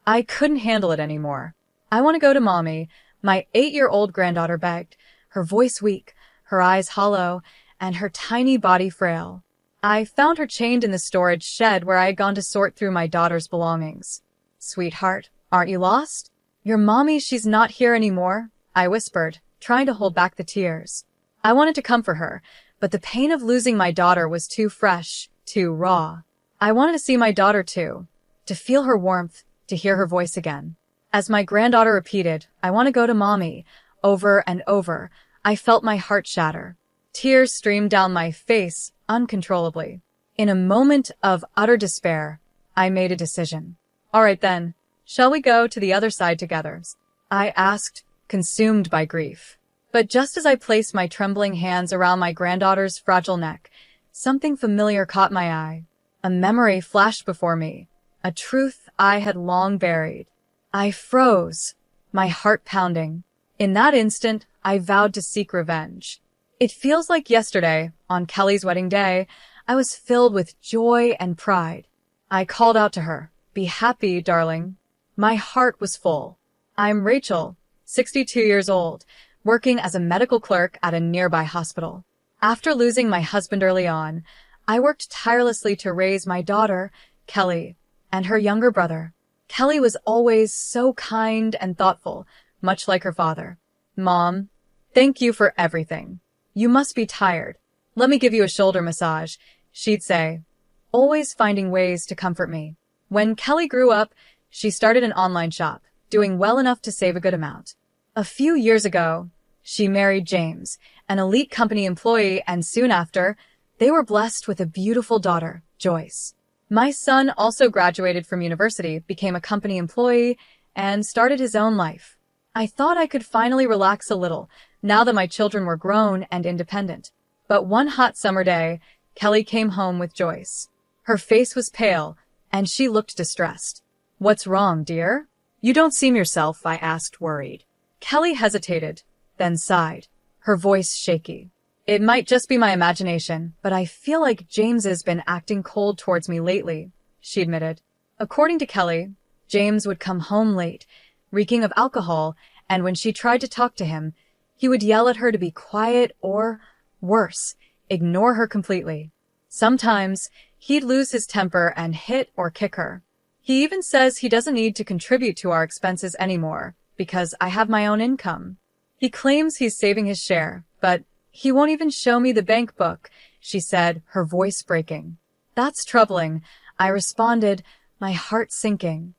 I couldn't handle it anymore. "I want to go to Mommy," my 8-year-old granddaughter begged, her voice weak, her eyes hollow, and her tiny body frail. I found her chained in the storage shed where I had gone to sort through my daughter's belongings. "Sweetheart, aren't you lost?" "Your mommy, she's not here anymore," I whispered, trying to hold back the tears. I wanted to comfort her, but the pain of losing my daughter was too fresh, too raw. I wanted to see my daughter too, to feel her warmth, to hear her voice again. As my granddaughter repeated, "I want to go to Mommy," over and over, I felt my heart shatter. Tears streamed down my face uncontrollably. In a moment of utter despair, I made a decision. "All right then, shall we go to the other side together?" I asked, consumed by grief. But just as I placed my trembling hands around my granddaughter's fragile neck, something familiar caught my eye. A memory flashed before me, a truth I had long buried. I froze, my heart pounding. In that instant, I vowed to seek revenge. It feels like yesterday, on Kelly's wedding day, I was filled with joy and pride. I called out to her, "Be happy, darling." My heart was full. I'm Rachel, 62 years old, working as a medical clerk at a nearby hospital. After losing my husband early on, I worked tirelessly to raise my daughter, Kelly, and her younger brother. Kelly was always so kind and thoughtful, much like her father. "Mom, thank you for everything. You must be tired. Let me give you a shoulder massage," she'd say, always finding ways to comfort me. When Kelly grew up, she started an online shop, doing well enough to save a good amount. A few years ago, she married James, an elite company employee, and soon after, they were blessed with a beautiful daughter, Joyce. My son also graduated from university, became a company employee, and started his own life. I thought I could finally relax a little, now that my children were grown and independent. But one hot summer day, Kelly came home with Joyce. Her face was pale, and she looked distressed. "What's wrong, dear? You don't seem yourself," I asked, worried. Kelly hesitated, then sighed, her voice shaky. "It might just be my imagination, but I feel like James has been acting cold towards me lately," she admitted. According to Kelly, James would come home late, reeking of alcohol, and when she tried to talk to him, he would yell at her to be quiet or, worse, ignore her completely. Sometimes, he'd lose his temper and hit or kick her. He even says he doesn't need to contribute to our expenses anymore, because I have my own income. He claims he's saving his share, but he won't even show me the bank book, she said, her voice breaking. "That's troubling," I responded, my heart sinking.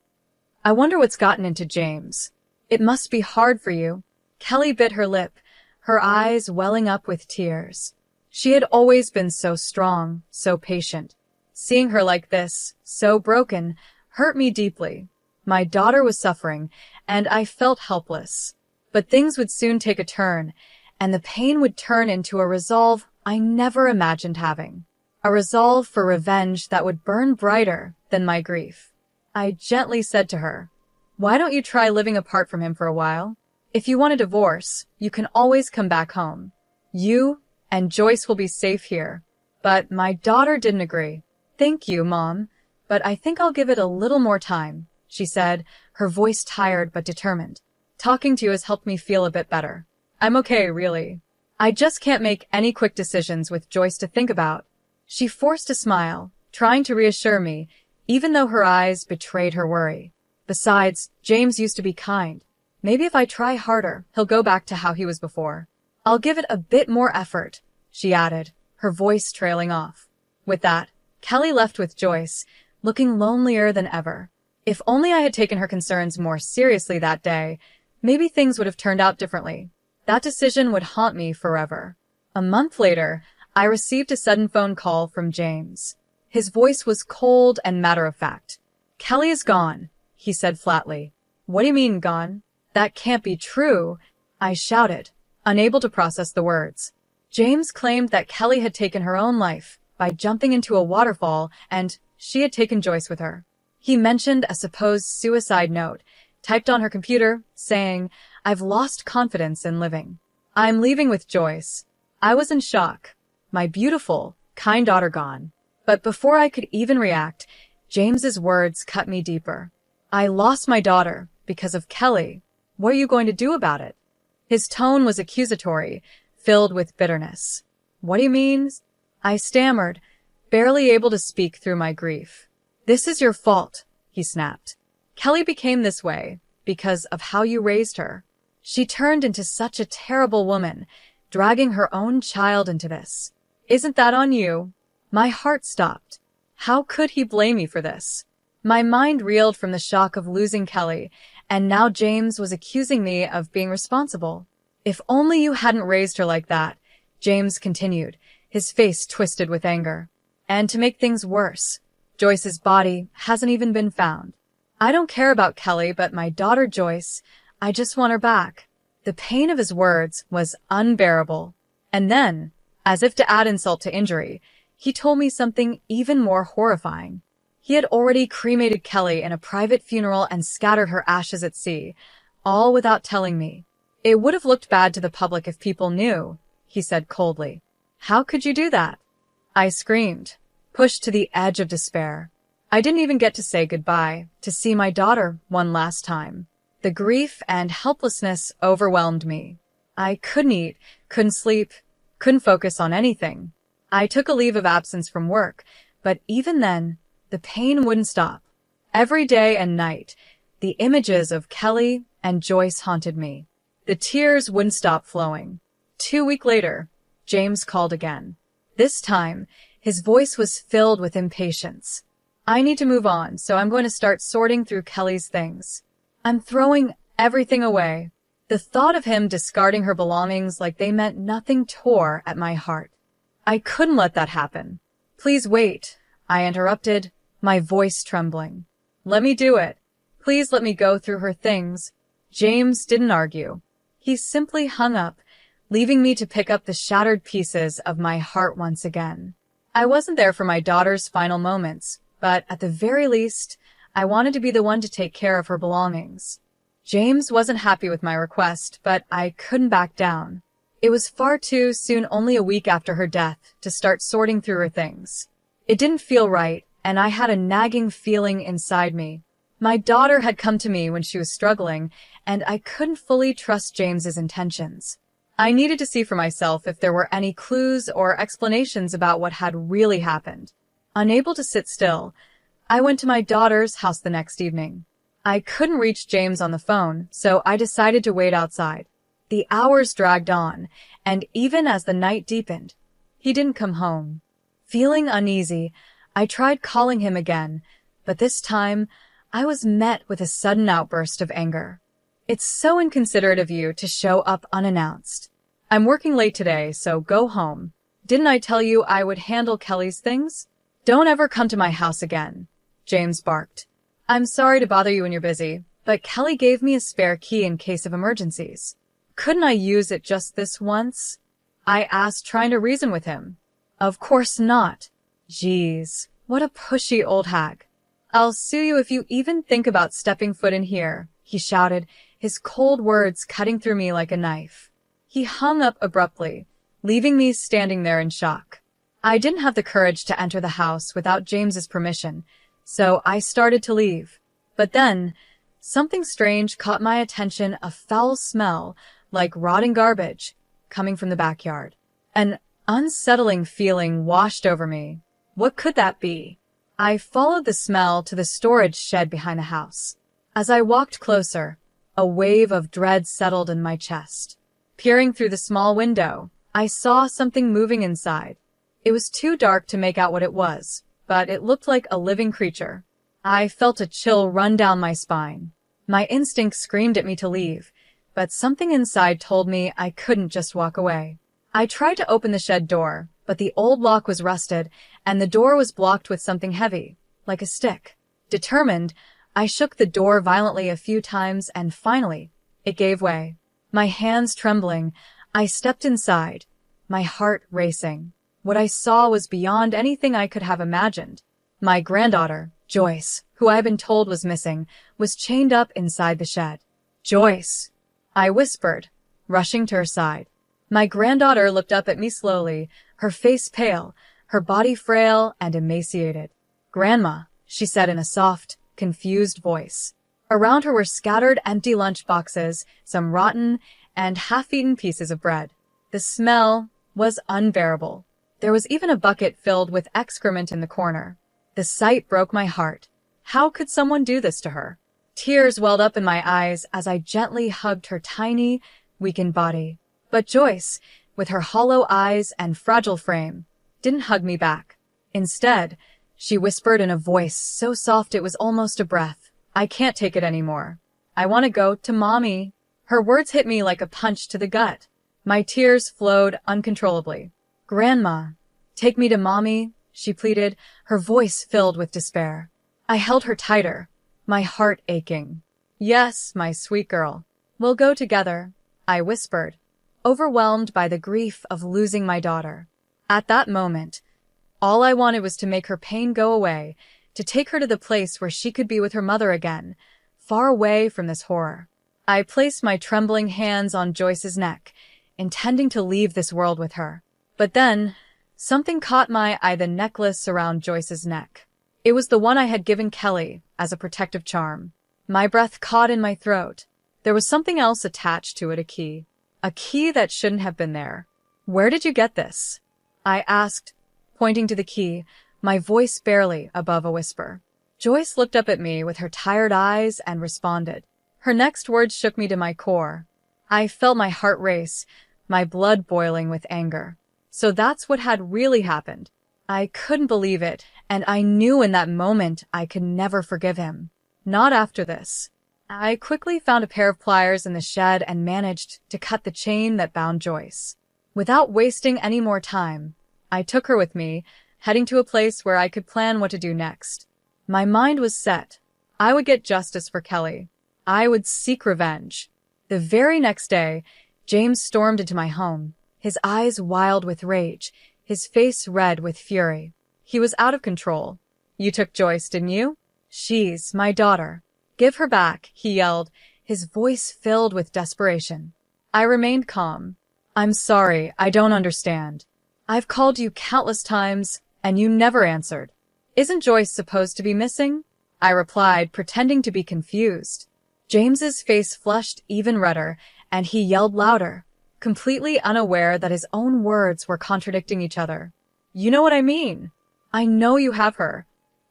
"I wonder what's gotten into James. It must be hard for you." Kelly bit her lip, her eyes welling up with tears. She had always been so strong, so patient. Seeing her like this, so broken, hurt me deeply. My daughter was suffering, and I felt helpless. But things would soon take a turn, and the pain would turn into a resolve I never imagined having. A resolve for revenge that would burn brighter than my grief. I gently said to her, "Why don't you try living apart from him for a while? If you want a divorce, you can always come back home. You and Joyce will be safe here." But my daughter didn't agree. "Thank you, Mom, but I think I'll give it a little more time," she said, her voice tired but determined. "Talking to you has helped me feel a bit better. I'm okay, really. I just can't make any quick decisions with Joyce to think about." She forced a smile, trying to reassure me, even though her eyes betrayed her worry. "Besides, James used to be kind. Maybe if I try harder, he'll go back to how he was before. I'll give it a bit more effort," she added, her voice trailing off. With that, Kelly left with Joyce, looking lonelier than ever. If only I had taken her concerns more seriously that day, maybe things would have turned out differently. That decision would haunt me forever. A month later, I received a sudden phone call from James. His voice was cold and matter-of-fact. "Kelly is gone," he said flatly. "What do you mean, gone?" "That can't be true," I shouted, unable to process the words. James claimed that Kelly had taken her own life by jumping into a waterfall, and she had taken Joyce with her. He mentioned a supposed suicide note, typed on her computer, saying, "I've lost confidence in living. I'm leaving with Joyce." I was in shock. My beautiful, kind daughter gone. But before I could even react, James's words cut me deeper. I lost my daughter because of Kelly. What are you going to do about it? His tone was accusatory, filled with bitterness. What do you mean? I stammered, barely able to speak through my grief. This is your fault, he snapped. Kelly became this way because of how you raised her. She turned into such a terrible woman, dragging her own child into this. Isn't that on you? My heart stopped. How could he blame me for this? My mind reeled from the shock of losing Kelly, and now James was accusing me of being responsible. If only you hadn't raised her like that, James continued, his face twisted with anger. And to make things worse, Joyce's body hasn't even been found. I don't care about Kelly, but my daughter Joyce, I just want her back. The pain of his words was unbearable. And then, as if to add insult to injury, he told me something even more horrifying. He had already cremated Kelly in a private funeral and scattered her ashes at sea, all without telling me. It would have looked bad to the public if people knew, he said coldly. How could you do that? I screamed, pushed to the edge of despair. I didn't even get to say goodbye, to see my daughter one last time. The grief and helplessness overwhelmed me. I couldn't eat, couldn't sleep, couldn't focus on anything. I took a leave of absence from work, but even then, the pain wouldn't stop. Every day and night, the images of Kelly and Joyce haunted me. The tears wouldn't stop flowing. 2 weeks later, James called again. This time, his voice was filled with impatience. I need to move on, so I'm going to start sorting through Kelly's things. I'm throwing everything away. The thought of him discarding her belongings like they meant nothing tore at my heart. I couldn't let that happen. Please wait, I interrupted, my voice trembling. Let me do it. Please let me go through her things. James didn't argue. He simply hung up, leaving me to pick up the shattered pieces of my heart once again. I wasn't there for my daughter's final moments, but at the very least, I wanted to be the one to take care of her belongings. James wasn't happy with my request, but I couldn't back down. It was far too soon, only a week after her death, to start sorting through her things. It didn't feel right, and I had a nagging feeling inside me. My daughter had come to me when she was struggling, and I couldn't fully trust James's intentions. I needed to see for myself if there were any clues or explanations about what had really happened. Unable to sit still, I went to my daughter's house the next evening. I couldn't reach James on the phone, so I decided to wait outside. The hours dragged on, and even as the night deepened, he didn't come home. Feeling uneasy, I tried calling him again, but this time, I was met with a sudden outburst of anger. It's so inconsiderate of you to show up unannounced. I'm working late today, so go home. Didn't I tell you I would handle Kelly's things? Don't ever come to my house again, James barked. I'm sorry to bother you when you're busy, but Kelly gave me a spare key in case of emergencies. Couldn't I use it just this once? I asked, trying to reason with him. Of course not. Jeez, what a pushy old hag. I'll sue you if you even think about stepping foot in here, he shouted, his cold words cutting through me like a knife. He hung up abruptly, leaving me standing there in shock. I didn't have the courage to enter the house without James's permission, so I started to leave. But then, something strange caught my attention, a foul smell, like rotting garbage, coming from the backyard. An unsettling feeling washed over me. What could that be? I followed the smell to the storage shed behind the house. As I walked closer, a wave of dread settled in my chest. Peering through the small window, I saw something moving inside. It was too dark to make out what it was, but it looked like a living creature. I felt a chill run down my spine. My instinct screamed at me to leave, but something inside told me I couldn't just walk away. I tried to open the shed door, but the old lock was rusted, and the door was blocked with something heavy, like a stick. Determined, I shook the door violently a few times, and finally, it gave way. My hands trembling, I stepped inside, my heart racing. What I saw was beyond anything I could have imagined. My granddaughter, Joyce, who I had been told was missing, was chained up inside the shed. Joyce, I whispered, rushing to her side. My granddaughter looked up at me slowly, her face pale, her body frail and emaciated. Grandma, she said in a soft, confused voice. Around her were scattered empty lunch boxes, some rotten and half-eaten pieces of bread. The smell was unbearable. There was even a bucket filled with excrement in the corner. The sight broke my heart. How could someone do this to her? Tears welled up in my eyes as I gently hugged her tiny, weakened body. But Joyce, with her hollow eyes and fragile frame, didn't hug me back. Instead, she whispered in a voice so soft it was almost a breath, "I can't take it anymore. I want to go to Mommy." Her words hit me like a punch to the gut. My tears flowed uncontrollably. "Grandma, take me to Mommy," she pleaded, her voice filled with despair. I held her tighter, my heart aching. "Yes, my sweet girl. We'll go together," I whispered, overwhelmed by the grief of losing my daughter. At that moment, all I wanted was to make her pain go away, to take her to the place where she could be with her mother again, far away from this horror. I placed my trembling hands on Joyce's neck, intending to leave this world with her. But then, something caught my eye, the necklace around Joyce's neck. It was the one I had given Kelly as a protective charm. My breath caught in my throat. There was something else attached to it, a key. A key that shouldn't have been there. "Where did you get this?" I asked, pointing to the key, my voice barely above a whisper. Joyce looked up at me with her tired eyes and responded. Her next words shook me to my core. I felt my heart race, my blood boiling with anger. So that's what had really happened. I couldn't believe it, and I knew in that moment I could never forgive him. Not after this. I quickly found a pair of pliers in the shed and managed to cut the chain that bound Joyce. Without wasting any more time, I took her with me, heading to a place where I could plan what to do next. My mind was set. I would get justice for Kelly. I would seek revenge. The very next day, James stormed into my home, his eyes wild with rage, his face red with fury. He was out of control. "You took Joyce, didn't you? She's my daughter. Give her back," he yelled, his voice filled with desperation. I remained calm. "I'm sorry, I don't understand. I've called you countless times, and you never answered." "Isn't Joyce supposed to be missing?" I replied, pretending to be confused. James's face flushed even redder, and he yelled louder, completely unaware that his own words were contradicting each other. "You know what I mean. I know you have her.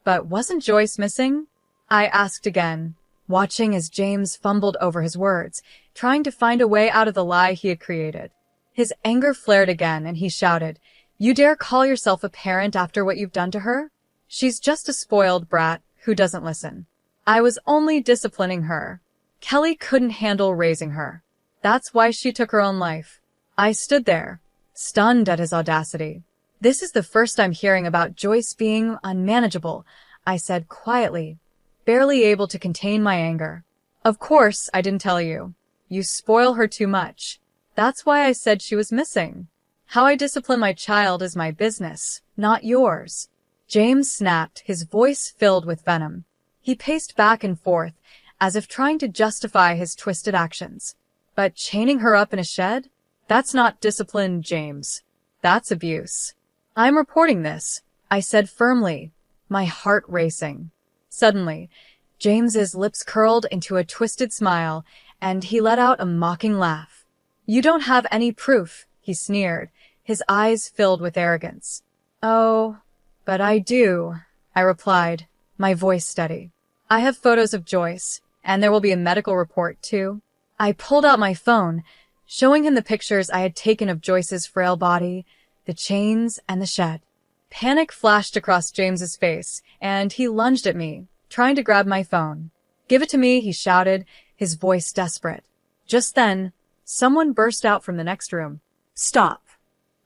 But wasn't Joyce missing?" I asked again, watching as James fumbled over his words, trying to find a way out of the lie he had created. His anger flared again, and he shouted, "You dare call yourself a parent after what you've done to her? She's just a spoiled brat who doesn't listen. I was only disciplining her. Kelly couldn't handle raising her. That's why she took her own life." I stood there, stunned at his audacity. "This is the first I'm hearing about Joyce being unmanageable," I said quietly, barely able to contain my anger. "Of course I didn't tell you. You spoil her too much. That's why I said she was missing. How I discipline my child is my business, not yours." James snapped, his voice filled with venom. He paced back and forth, as if trying to justify his twisted actions. "But chaining her up in a shed? That's not discipline, James. That's abuse. I'm reporting this," I said firmly, my heart racing. Suddenly, James's lips curled into a twisted smile, and he let out a mocking laugh. "You don't have any proof," he sneered, his eyes filled with arrogance. "Oh, but I do," I replied, my voice steady. "I have photos of Joyce, and there will be a medical report, too." I pulled out my phone, showing him the pictures I had taken of Joyce's frail body, the chains, and the shed. Panic flashed across James's face, and he lunged at me, trying to grab my phone. "Give it to me," he shouted, his voice desperate. Just then, someone burst out from the next room. "Stop!"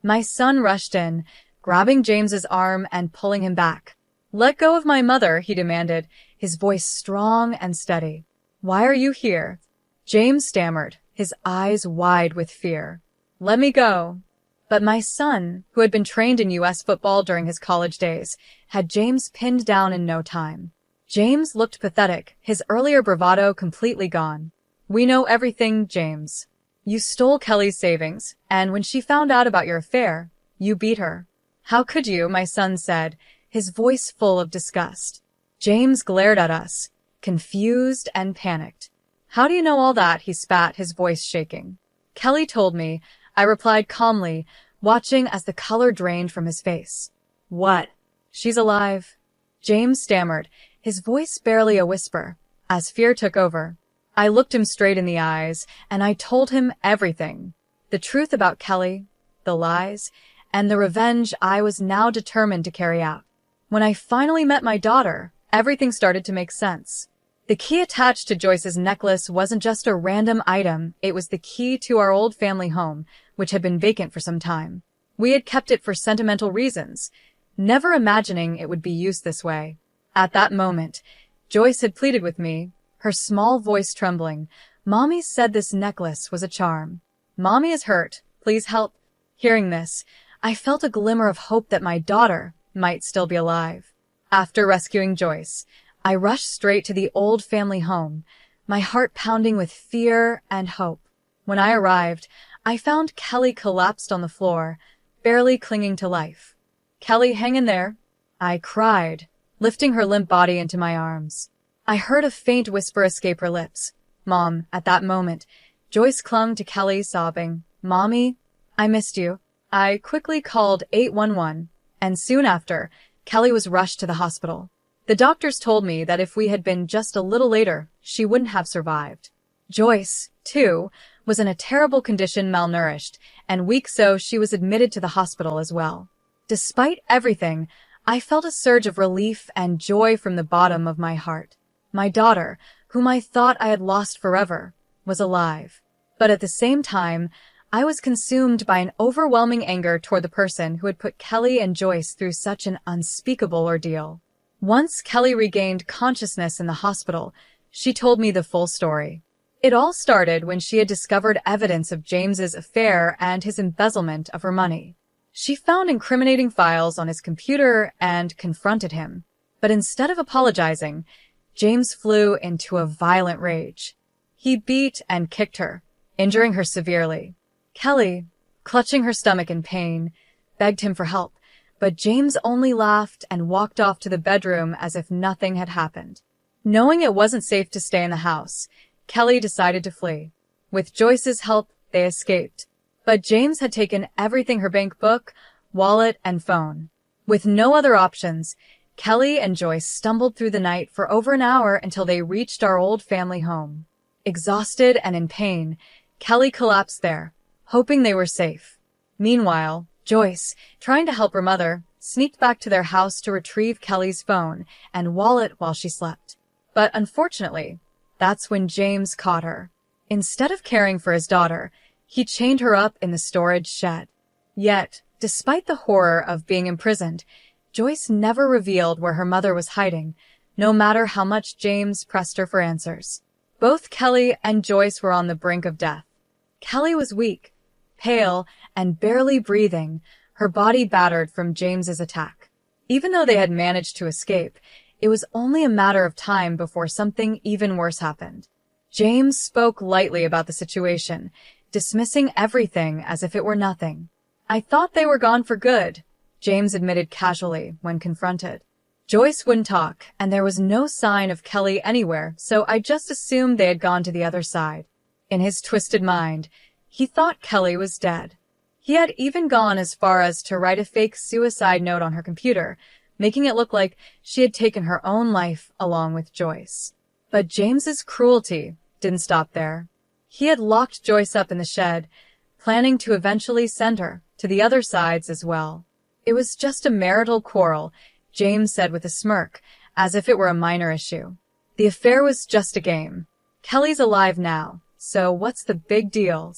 My son rushed in, grabbing James's arm and pulling him back. "Let go of my mother," he demanded, his voice strong and steady. "Why are you here?" James stammered, his eyes wide with fear. "Let me go." But my son, who had been trained in U.S. football during his college days, had James pinned down in no time. James looked pathetic, his earlier bravado completely gone. "We know everything, James. You stole Kelly's savings, and when she found out about your affair, you beat her." "How could you?" my son said, his voice full of disgust. James glared at us, confused and panicked. "How do you know all that?" he spat, his voice shaking. "Kelly told me," I replied calmly, watching as the color drained from his face. "What?" "She's alive," James stammered, his voice barely a whisper, as fear took over. I looked him straight in the eyes, and I told him everything. The truth about Kelly, the lies, and the revenge I was now determined to carry out. When I finally met my daughter, everything started to make sense. The key attached to Joyce's necklace wasn't just a random item, it was the key to our old family home, which had been vacant for some time. We had kept it for sentimental reasons, never imagining it would be used this way. At that moment, Joyce had pleaded with me, her small voice trembling. "Mommy said this necklace was a charm. Mommy is hurt. Please help." Hearing this, I felt a glimmer of hope that my daughter might still be alive. After rescuing Joyce, I rushed straight to the old family home, my heart pounding with fear and hope. When I arrived, I found Kelly collapsed on the floor, barely clinging to life. "Kelly, hang in there," I cried, lifting her limp body into my arms. I heard a faint whisper escape her lips. "Mom." At that moment, Joyce clung to Kelly, sobbing, "Mommy, I missed you." I quickly called 811, and soon after, Kelly was rushed to the hospital. The doctors told me that if we had been just a little later, she wouldn't have survived. Joyce, too, was in a terrible condition, malnourished, and weak, so she was admitted to the hospital as well. Despite everything, I felt a surge of relief and joy from the bottom of my heart. My daughter, whom I thought I had lost forever, was alive. But at the same time, I was consumed by an overwhelming anger toward the person who had put Kelly and Joyce through such an unspeakable ordeal. Once Kelly regained consciousness in the hospital, she told me the full story. It all started when she had discovered evidence of James's affair and his embezzlement of her money. She found incriminating files on his computer and confronted him. But instead of apologizing, James flew into a violent rage. He beat and kicked her, injuring her severely. Kelly, clutching her stomach in pain, begged him for help, but James only laughed and walked off to the bedroom as if nothing had happened. Knowing it wasn't safe to stay in the house, Kelly decided to flee. With Joyce's help, they escaped. But James had taken everything: her bank book, wallet, and phone. With no other options, Kelly and Joyce stumbled through the night for over an hour until they reached our old family home. Exhausted and in pain, Kelly collapsed there, hoping they were safe. Meanwhile, Joyce, trying to help her mother, sneaked back to their house to retrieve Kelly's phone and wallet while she slept. But unfortunately, that's when James caught her. Instead of caring for his daughter, he chained her up in the storage shed. Yet, despite the horror of being imprisoned, Joyce never revealed where her mother was hiding, no matter how much James pressed her for answers. Both Kelly and Joyce were on the brink of death. Kelly was weak, pale, and barely breathing, her body battered from James's attack. Even though they had managed to escape, it was only a matter of time before something even worse happened. James spoke lightly about the situation, dismissing everything as if it were nothing. "I thought they were gone for good," James admitted casually when confronted. Joyce wouldn't talk, and there was no sign of Kelly anywhere, so I just assumed they had gone to the other side. In his twisted mind, he thought Kelly was dead. He had even gone as far as to write a fake suicide note on her computer, making it look like she had taken her own life along with Joyce. But James's cruelty didn't stop there. He had locked Joyce up in the shed, planning to eventually send her to the other sides as well. "It was just a marital quarrel," James said with a smirk, as if it were a minor issue. "The affair was just a game. Kelly's alive now, so what's the big deal?"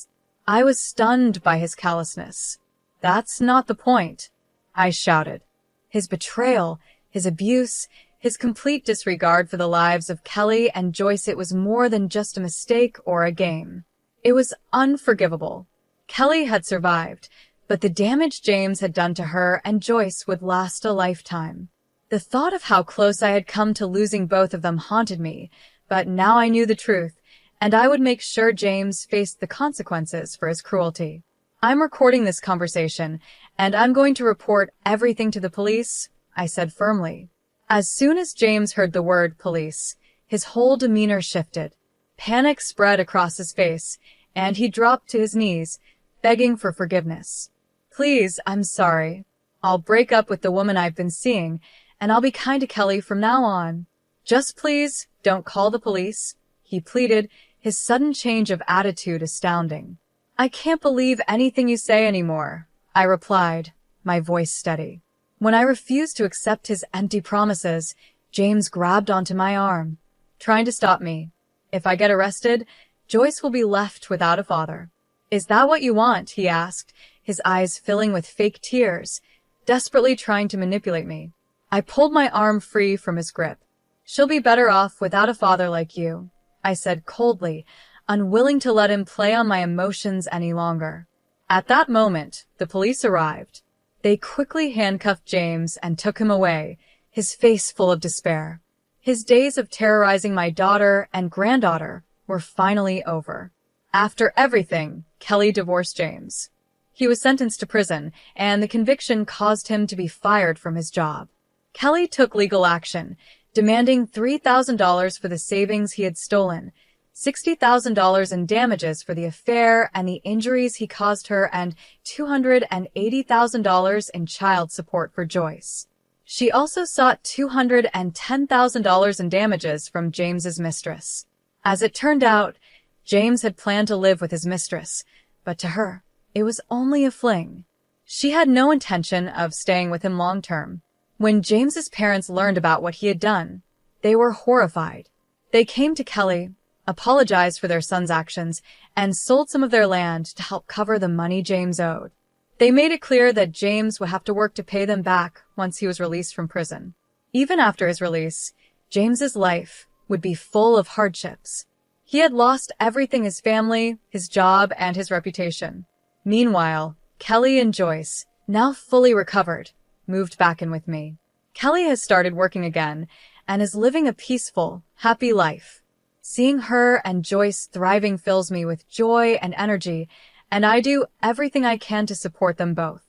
I was stunned by his callousness. "That's not the point," I shouted. His betrayal, his abuse, his complete disregard for the lives of Kelly and Joyce, it was more than just a mistake or a game. It was unforgivable. Kelly had survived, but the damage James had done to her and Joyce would last a lifetime. The thought of how close I had come to losing both of them haunted me, but now I knew the truth, and I would make sure James faced the consequences for his cruelty. "I'm recording this conversation, and I'm going to report everything to the police," I said firmly. As soon as James heard the word police, His whole demeanor shifted. Panic spread across his face, and he dropped to his knees, begging for forgiveness. Please, I'm sorry. I'll break up with the woman I've been seeing, and I'll be kind to Kelly from now on. Just please, don't call the police, he pleaded, his sudden change of attitude astounding. I can't believe anything you say anymore, I replied, my voice steady. When I refused to accept his empty promises, James grabbed onto my arm, trying to stop me. If I get arrested, Joyce will be left without a father. Is that what you want? He asked, his eyes filling with fake tears, desperately trying to manipulate me. I pulled my arm free from his grip. She'll be better off without a father like you, I said coldly, unwilling to let him play on my emotions any longer. At that moment, the police arrived. They quickly handcuffed James and took him away, his face full of despair. His days of terrorizing my daughter and granddaughter were finally over. After everything, Kelly divorced James. He was sentenced to prison, and the conviction caused him to be fired from his job. Kelly took legal action, demanding $3,000 for the savings he had stolen, $60,000 in damages for the affair and the injuries he caused her, and $280,000 in child support for Joyce. She also sought $210,000 in damages from James's mistress. As it turned out, James had planned to live with his mistress, but to her, it was only a fling. She had no intention of staying with him long term. When James's parents learned about what he had done, they were horrified. They came to Kelly, apologized for their son's actions, and sold some of their land to help cover the money James owed. They made it clear that James would have to work to pay them back once he was released from prison. Even after his release, James's life would be full of hardships. He had lost everything: his family, his job, and his reputation. Meanwhile, Kelly and Joyce, now fully recovered, moved back in with me. Kelly has started working again and is living a peaceful, happy life. Seeing her and Joyce thriving fills me with joy and energy, and I do everything I can to support them both.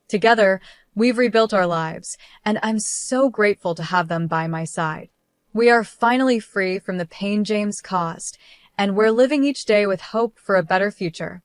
Together, we've rebuilt our lives, and I'm so grateful to have them by my side. We are finally free from the pain James caused, and we're living each day with hope for a better future.